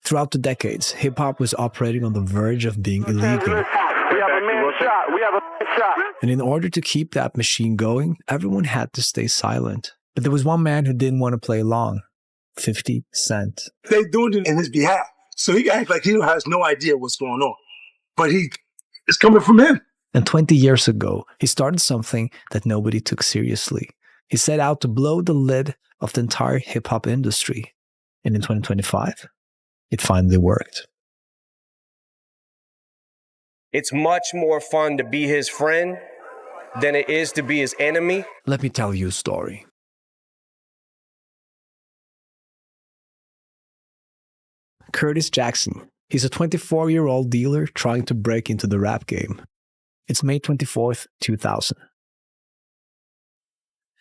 Throughout the decades, hip-hop was operating on the verge of being illegal. We have a man shot. We have a man shot. And in order to keep that machine going, everyone had to stay silent. But there was one man who didn't want to play along. 50 Cent. They doing it in his behalf. So he act like he has no idea what's going on. But it's coming from him. And 20 years ago, he started something that nobody took seriously. He set out to blow the lid of the entire hip-hop industry. And in 2025, it finally worked. It's much more fun to be his friend than it is to be his enemy. Let me tell you a story. Curtis Jackson. He's a 24-year-old dealer trying to break into the rap game. It's May 24th, 2000.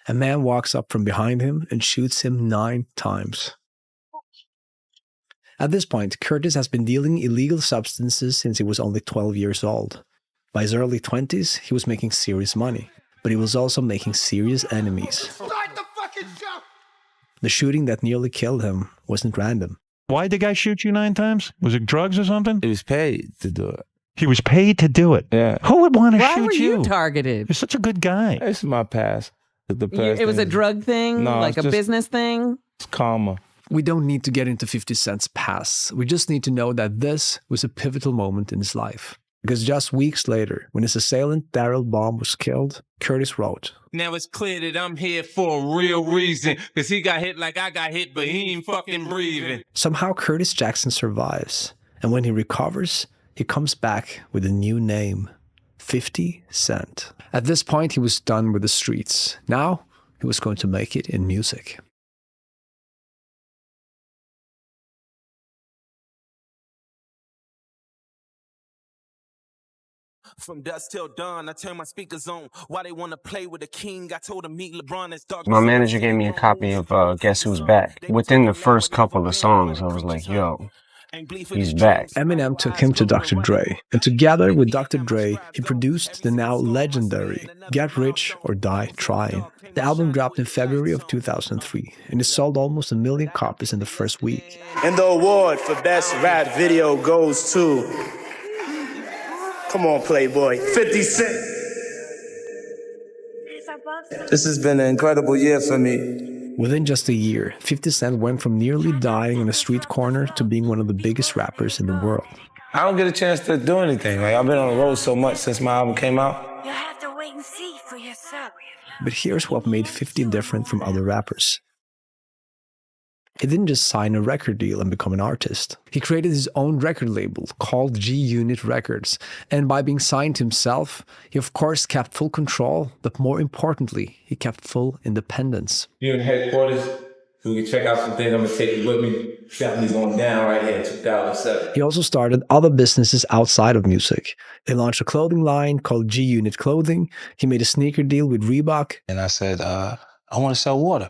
A man walks up from behind him and shoots him 9 times. At this point, Curtis has been dealing illegal substances since he was only 12 years old. By his early 20s, he was making serious money, but he was also making serious enemies. Start the fucking show! The shooting that nearly killed him wasn't random. Why'd the guy shoot you 9 times? Was it drugs or something? He was paid to do it. He was paid to do it? Yeah. Who would want to Why shoot were you? you targeted? You're such a good guy. It's my past. It was a drug thing? No, like a just- business thing? It's karma. We don't need to get into 50 Cent's past. We just need to know that this was a pivotal moment in his life. Because just weeks later, when his assailant Daryl Baum was killed, Curtis wrote, "Now it's clear that I'm here for a real reason, because he got hit like I got hit, but he ain't fucking breathing." Somehow Curtis Jackson survives, and when he recovers, he comes back with a new name, 50 Cent. At this point, he was done with the streets. Now, he was going to make it in music. From dusk till dawn, I turn my speakers on. Why they want to play with the king? I told him meet LeBron as dark. My manager gave me a copy of Guess Who's Back. Within the first couple of songs, I was like, yo, he's back. Eminem took him to Dr. Dre, and together with Dr. Dre, he produced the now legendary Get Rich or Die Tryin. The album dropped in February of 2003, and it sold almost 1 million copies in the first week. And the award for Best Rap Video goes to... Come on, Playboy. 50 Cent. This has been an incredible year for me. Within just a year, 50 Cent went from nearly dying in a street corner to being one of the biggest rappers in the world. I don't get a chance to do anything. Like, I've been on the road so much since my album came out. You have to wait and see for yourself. But here's what made 50 different from other rappers. He didn't just sign a record deal and become an artist. He created his own record label called G-Unit Records. And by being signed himself, he of course kept full control, but more importantly, he kept full independence. You're in headquarters, so we can check out some things. I'm gonna take you with me. Definitely going down right here in 2007. He also started other businesses outside of music. They launched a clothing line called G-Unit Clothing. He made a sneaker deal with Reebok. And I said, I want to sell water.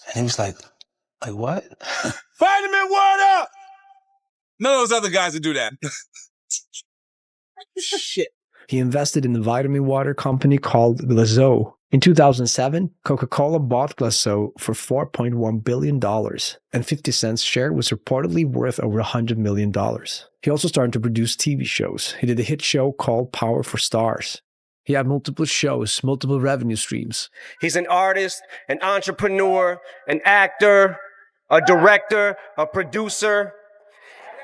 And he was like what? Vitamin water! None of those other guys would do that. Shit. He invested in a vitamin water company called Glazo. In 2007, Coca-Cola bought Glazo for $4.1 billion, and 50 Cent's share was reportedly worth over $100 million. He also started to produce TV shows. He did a hit show called Power for Stars. He had multiple shows, multiple revenue streams. He's an artist, an entrepreneur, an actor, a director, a producer.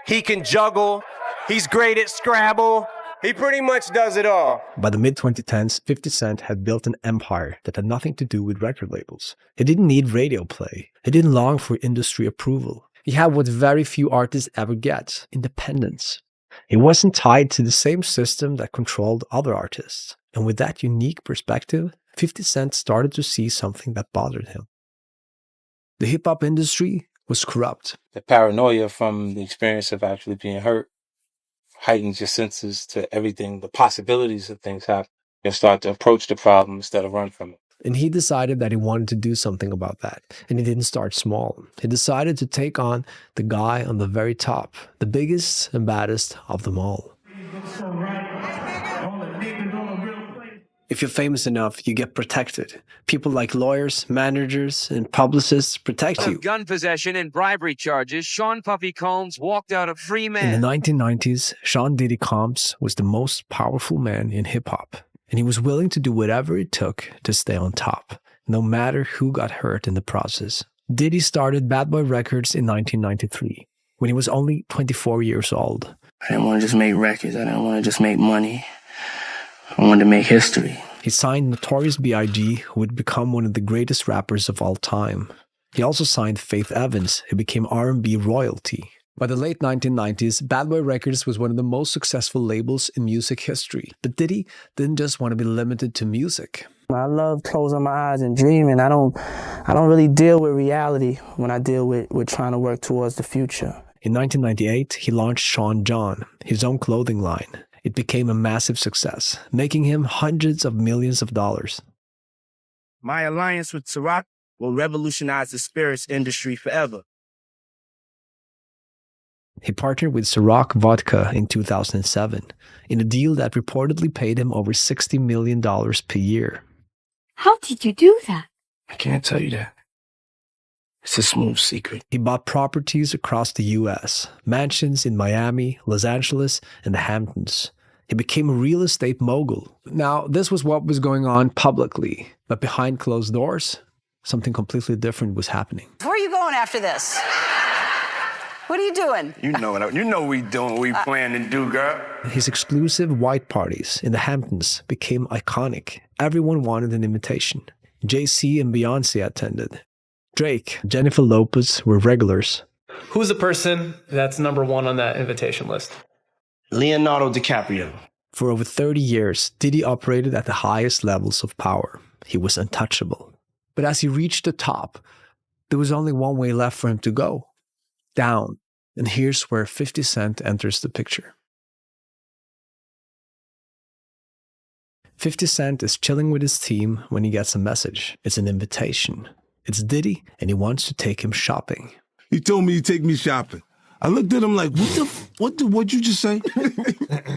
He can juggle. He's great at Scrabble. He pretty much does it all. By the mid-2010s, 50 Cent had built an empire that had nothing to do with record labels. He didn't need radio play. He didn't long for industry approval. He had what very few artists ever get, independence. He wasn't tied to the same system that controlled other artists. And with that unique perspective, 50 Cent started to see something that bothered him. The hip-hop industry was corrupt. The paranoia from the experience of actually being hurt heightens your senses to everything, the possibilities of things happen. You'll start to approach the problem instead of run from it. And he decided that he wanted to do something about that. And he didn't start small. He decided to take on the guy on the very top, the biggest and baddest of them all. If you're famous enough, you get protected. People like lawyers, managers, and publicists protect you. Gun possession and bribery charges, Sean Puffy Combs walked out a free man. In the 1990s, Sean Diddy Combs was the most powerful man in hip-hop, and he was willing to do whatever it took to stay on top, no matter who got hurt in the process. Diddy started Bad Boy Records in 1993, when he was only 24 years old. I didn't want to just make records. I didn't want to just make money. I wanted to make history. He signed Notorious B.I.G., who would become one of the greatest rappers of all time. He also signed Faith Evans, who became R&B royalty. By the late 1990s, Bad Boy Records was one of the most successful labels in music history. But Diddy didn't just want to be limited to music. I love closing my eyes and dreaming. I don't really deal with reality when I deal with trying to work towards the future. In 1998, he launched Sean John, his own clothing line. It became a massive success, making him hundreds of millions of dollars. My alliance with Ciroc will revolutionize the spirits industry forever. He partnered with Ciroc Vodka in 2007 in a deal that reportedly paid him over $60 million per year. How did you do that? I can't tell you that. It's a smooth secret. He bought properties across the U.S., mansions in Miami, Los Angeles, and the Hamptons. He became a real estate mogul. Now, this was what was going on publicly, but behind closed doors, something completely different was happening. Where are you going after this? What are you doing? You know what we doing, what we plan to do, girl. His exclusive white parties in the Hamptons became iconic. Everyone wanted an invitation. Jay-Z and Beyonce attended. Drake, Jennifer Lopez were regulars. Who's the person that's number one on that invitation list? Leonardo DiCaprio. For over 30 years, Diddy operated at the highest levels of power. He was untouchable. But as he reached the top, there was only one way left for him to go. Down. And here's where 50 Cent enters the picture. 50 Cent is chilling with his team when he gets a message. It's an invitation. It's Diddy, and he wants to take him shopping. He told me he'd take me shopping. I looked at him like, what'd you just say?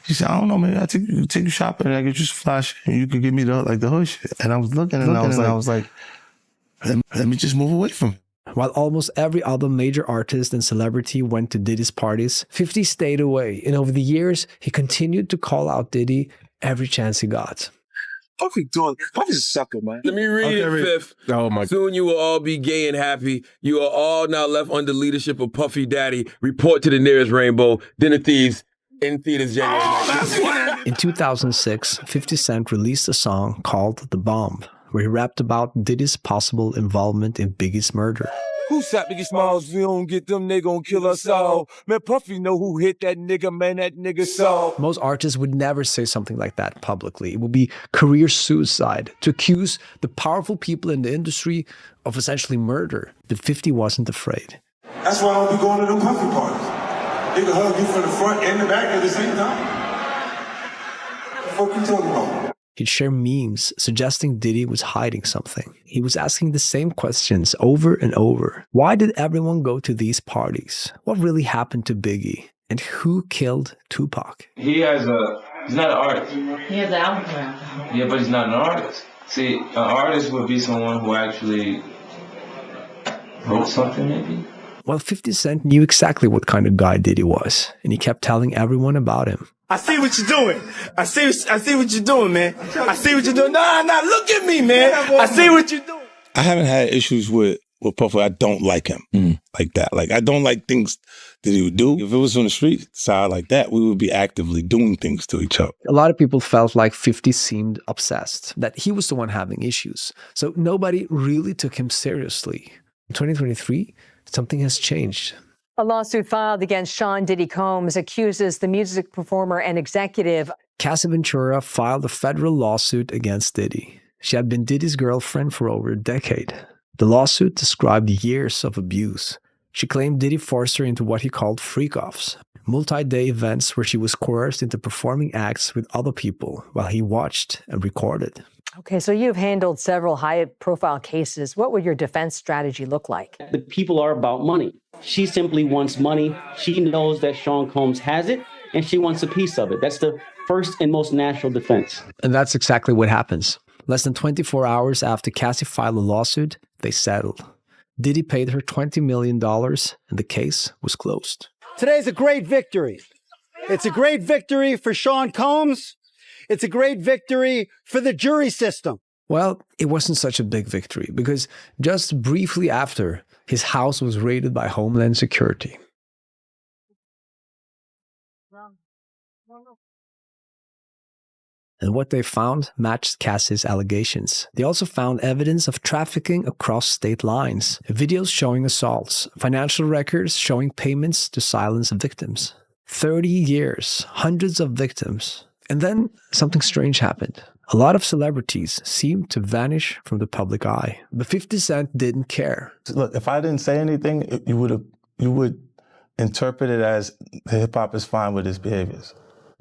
He said, I don't know, man. I take you shopping and I get you some flash and you can give me the hood shit. And I was looking and I was like, let me just move away from it. While almost every other major artist and celebrity went to Diddy's parties, 50 stayed away. And over the years, he continued to call out Diddy every chance he got. Puffy's a sucker, man. Let me read it, Fifth. Oh my. Soon you will all be gay and happy. You are all now left under leadership of Puffy Daddy. Report to the nearest rainbow. Dinner Thieves in theaters January 19th. In 2006, 50 Cent released a song called The Bomb, where he rapped about Diddy's possible involvement in Biggie's murder. Who shot Biggie Smalls? We don't get them, they gon' kill us all. Man, Puffy know who hit that nigga, man, that nigga saw. Most artists would never say something like that publicly. It would be career suicide to accuse the powerful people in the industry of essentially murder. But 50 wasn't afraid. That's why I don't be going to them Puffy parties. They can hug you from the front and the back at the same time. What the fuck you talking about? He'd share memes suggesting Diddy was hiding something. He was asking the same questions over and over. Why did everyone go to these parties? What really happened to Biggie? And who killed Tupac? He's not an artist. He has an album out. Yeah, but he's not an artist. See, an artist would be someone who actually wrote something, maybe. Well, 50 Cent knew exactly what kind of guy Diddy was, and he kept telling everyone about him. I see what you're doing. I see what you're doing, man. I see what you're doing. Nah, look at me, man. I see what you're doing. I haven't had issues with Puffy. I don't like him like that. Like, I don't like things that he would do. If it was on the street side like that, we would be actively doing things to each other. A lot of people felt like 50 seemed obsessed, that he was the one having issues. So nobody really took him seriously. In 2023, something has changed. A lawsuit filed against Sean Diddy Combs accuses the music performer and executive. Cassie Ventura filed a federal lawsuit against Diddy. She had been Diddy's girlfriend for over a decade. The lawsuit described years of abuse. She claimed Diddy forced her into what he called freak-offs, multi-day events where she was coerced into performing acts with other people while he watched and recorded. Okay, so you've handled several high-profile cases. What would your defense strategy look like? The people are about money. She simply wants money. She knows that Sean Combs has it, and she wants a piece of it. That's the first and most natural defense. And that's exactly what happens. Less than 24 hours after Cassie filed a lawsuit, they settled. Diddy paid her $20 million, and the case was closed. Today's a great victory. It's a great victory for Sean Combs. It's a great victory for the jury system. Well, it wasn't such a big victory because just briefly after, his house was raided by Homeland Security. And what they found matched Cassie's allegations. They also found evidence of trafficking across state lines, videos showing assaults, financial records showing payments to silence victims. 30 years, hundreds of victims. And then something strange happened. A lot of celebrities seemed to vanish from the public eye. But 50 Cent didn't care. Look, if I didn't say anything, you would interpret it as hip-hop is fine with his behaviors.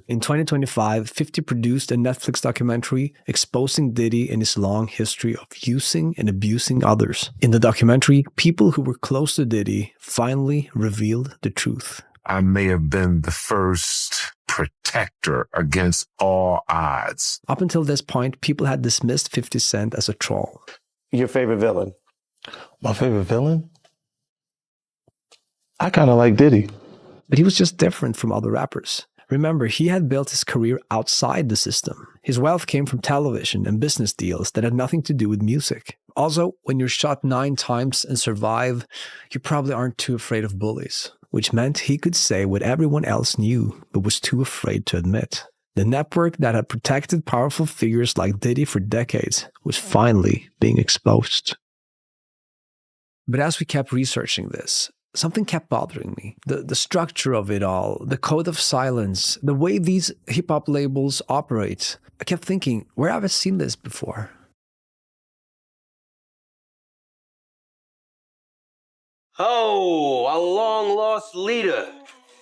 In 2025, 50 produced a Netflix documentary exposing Diddy and his long history of using and abusing others. In the documentary, people who were close to Diddy finally revealed the truth. I may have been the first protector against all odds. Up until this point, people had dismissed 50 Cent as a troll. Your favorite villain? My favorite villain? I kind of like Diddy. But he was just different from other rappers. Remember, he had built his career outside the system. His wealth came from television and business deals that had nothing to do with music. Also, when you're shot 9 times and survive, you probably aren't too afraid of bullies, which meant he could say what everyone else knew but was too afraid to admit. The network that had protected powerful figures like Diddy for decades was finally being exposed. But as we kept researching this, something kept bothering me. The structure of it all, the code of silence, the way these hip-hop labels operate. I kept thinking, where have I seen this before? Oh, a long-lost leader.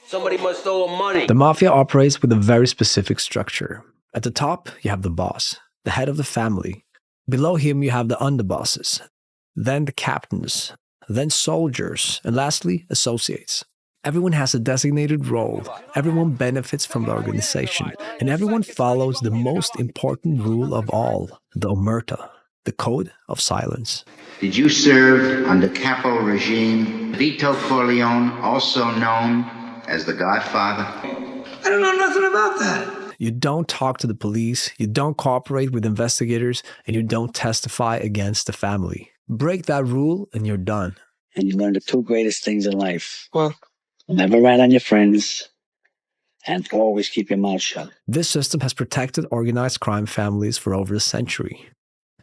Somebody must owe him money. The Mafia operates with a very specific structure. At the top, you have the boss, the head of the family. Below him, you have the underbosses, then the captains, then soldiers, and lastly, associates. Everyone has a designated role, everyone benefits from the organization, and everyone follows the most important rule of all, the omerta, the code of silence. Did you serve under capo regime Vito Corleone, also known as the Godfather? I don't know nothing about that. You don't talk to the police, you don't cooperate with investigators, and you don't testify against the family. Break that rule and you're done. And you learn the 2 greatest things in life. Well, never rat on your friends and always keep your mouth shut. This system has protected organized crime families for over a century.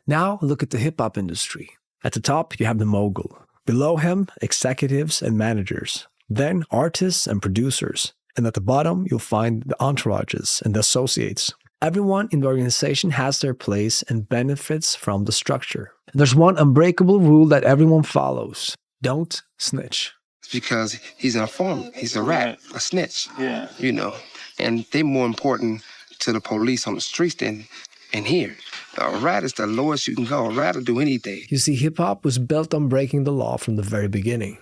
Now look at the hip-hop industry. At the top, you have the mogul. Below him, executives and managers. Then artists and producers. And at the bottom, you'll find the entourages and the associates. Everyone in the organization has their place and benefits from the structure. There's one unbreakable rule that everyone follows. Don't snitch. It's because he's an informant. He's a rat, a snitch. Yeah. You know, and they're more important to the police on the streets than in here. A rat is the lowest you can go. A rat will do anything. You see, hip-hop was built on breaking the law from the very beginning.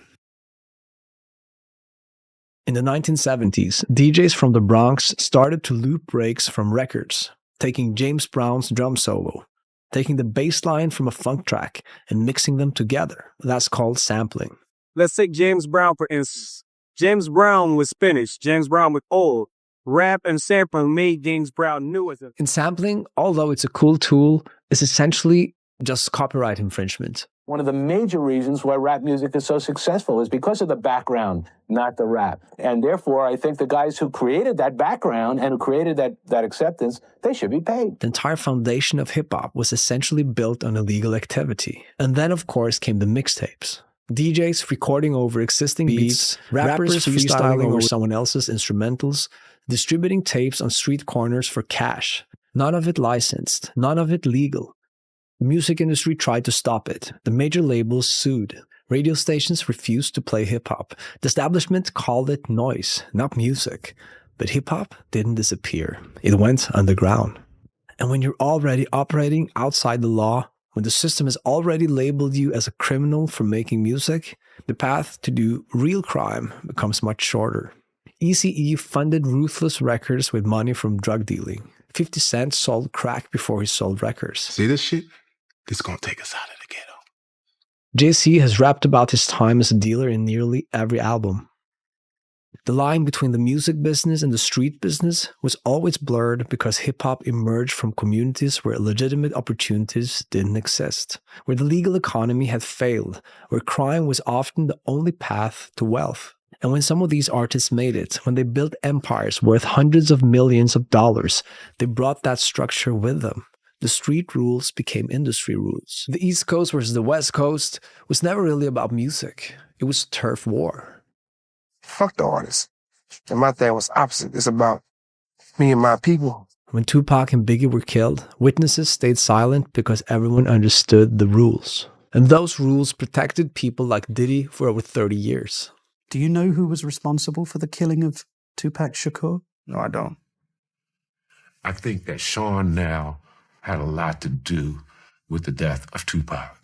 In the 1970s, DJs from the Bronx started to loop breaks from records, taking James Brown's drum solo, taking the bass line from a funk track and mixing them together. That's called sampling. Let's take James Brown, for instance. James Brown was finished. James Brown was old. Rap and sampling made James Brown new as a... In sampling, although it's a cool tool, it's essentially just copyright infringement. One of the major reasons why rap music is so successful is because of the background, not the rap. And therefore, I think the guys who created that background and who created that acceptance, they should be paid. The entire foundation of hip-hop was essentially built on illegal activity. And then, of course, came the mixtapes. DJs recording over existing beats, rappers freestyling over someone else's instrumentals, distributing tapes on street corners for cash. None of it licensed, none of it legal. The music industry tried to stop it. The major labels sued. Radio stations refused to play hip-hop. The establishment called it noise, not music. But hip-hop didn't disappear. It went underground. And when you're already operating outside the law, when the system has already labeled you as a criminal for making music, the path to do real crime becomes much shorter. Eazy-E funded Ruthless Records with money from drug dealing. 50 Cent sold crack before he sold records. See this shit? This gonna take us out of the ghetto. Jay-Z has rapped about his time as a dealer in nearly every album. The line between the music business and the street business was always blurred because hip-hop emerged from communities where legitimate opportunities didn't exist, where the legal economy had failed, where crime was often the only path to wealth. And when some of these artists made it, when they built empires worth hundreds of millions of dollars, they brought that structure with them. The street rules became industry rules. The East Coast versus the West Coast was never really about music. It was a turf war. Fuck the artist. And my thing was opposite. It's about me and my people. When Tupac and Biggie were killed, witnesses stayed silent because everyone understood the rules. And those rules protected people like Diddy for over 30 years. Do you know who was responsible for the killing of Tupac Shakur? No, I don't. I think that Sean now had a lot to do with the death of Tupac.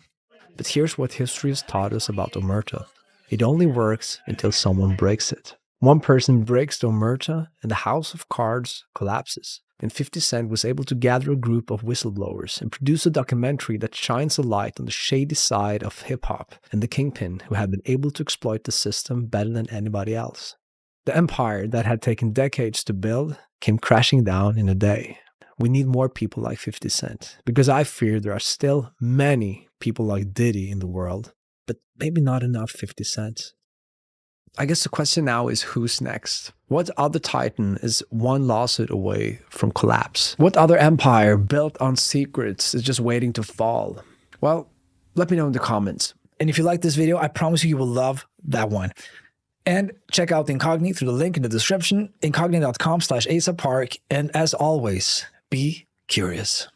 But here's what history has taught us about omerta. It only works until someone breaks it. One person breaks the omerta and the house of cards collapses. And 50 Cent was able to gather a group of whistleblowers and produce a documentary that shines a light on the shady side of hip-hop and the kingpin who had been able to exploit the system better than anybody else. The empire that had taken decades to build came crashing down in a day. We need more people like 50 Cent, because I fear there are still many people like Diddy in the world, but maybe not enough 50 Cent. I guess the question now is who's next? What other titan is one lawsuit away from collapse? What other empire built on secrets is just waiting to fall? Well, let me know in the comments. And if you like this video, I promise you will love that one. And check out Incogni through the link in the description, incogni.com/AsaPark. And as always, be curious.